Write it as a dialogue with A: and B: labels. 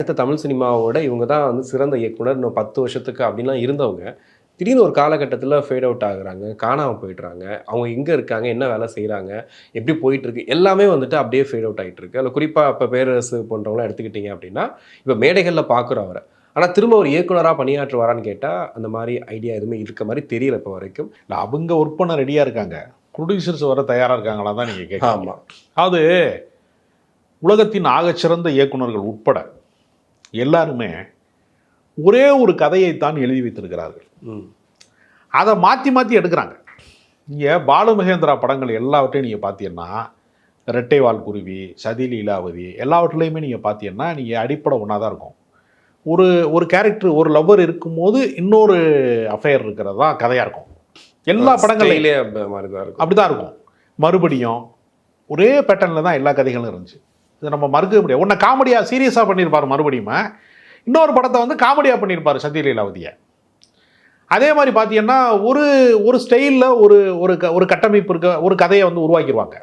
A: அடுத்த தமிழ் சினிமாவோட இவங்க தான் வந்து சிறந்த இயக்குனர் இன்னும் 10 வருஷத்துக்கு அப்படின்லாம் இருந்தவங்க, திடீர்னு ஒரு காலகட்டத்தில ஃபேட் அவுட் ஆகுறாங்க. காணாம போயிடுறாங்க. அவங்க எங்க இருக்காங்க? என்ன வேலை செய்றாங்க? எப்படி போயிட்டுருக்கு? எல்லாமே வந்துட்டு அப்படியே ஃபேட் அவுட் ஆயிட்டு இருக்கு. அதில குறிப்பா இப்ப பேரரசு போன்றவங்கலாம் எடுத்துக்கிட்டீங்க அப்படின்னா, இப்ப மேடைகள்ல பார்க்குறோம் அவர. ஆனா திரும்ப ஒரு இயக்குனரா பணியாற்றுவாரான்னு கேட்டா, அந்த மாரி ஐடியா எதுவுமே இருக்க மாரி தெரியல இப்ப வரைக்கும்.
B: இல்ல அவங்க ஒர்க் பண்ண ரெடியா இருக்காங்க. புரொடியூசர்ஸ் வர தயாரா இருக்காங்களா தான் நீங்க கேட்குறீங்க.
A: ஆமா.
B: அதாவது உலகத்தின் ஆகச்சிறந்த இயக்குனர்கள் உட்பட எல்லாருமே ஒரே ஒரு கதையைத்தான் எழுதி வைத்திருக்கிறார்கள்.
A: ம்.
B: அதை மாற்றி மாற்றி எடுக்கிறாங்க. இங்கே பாலு மகேந்திரா படங்கள் எல்லாவற்றையும் நீங்கள் பார்த்தீங்கன்னா, ரெட்டைவால் குருவி, சதி லீலாவதி எல்லாவற்றிலையுமே நீங்கள் பார்த்தீங்கன்னா, நீங்கள் அடிப்படை ஒன்றா தான் இருக்கும். ஒரு ஒரு கேரக்டர் ஒரு லவ்வர் இருக்கும்போது இன்னொரு அஃபேர் இருக்கிறது தான் கதையாக இருக்கும். எல்லா படங்கள்லையும்
A: மாரி தான் இருக்கும்.
B: அப்படி தான் இருக்கும். மறுபடியும் ஒரே பேட்டர்னில் தான் எல்லா கதைகளும் இருந்துச்சு. இதை நம்ம மறுக்க முடியாது. ஒன்றை காமெடியாக சீரியஸாக பண்ணியிருப்பார் மறுபடியும், இன்னொரு படத்தை வந்து காமெடியாக பண்ணியிருப்பார் சத்யலீலாவதியை. அதே மாதிரி பார்த்தீங்கன்னா ஒரு ஒரு ஸ்டைலில் ஒரு ஒரு கட்டமைப்பு இருக்க ஒரு கதையை வந்து உருவாக்கிடுவாங்க.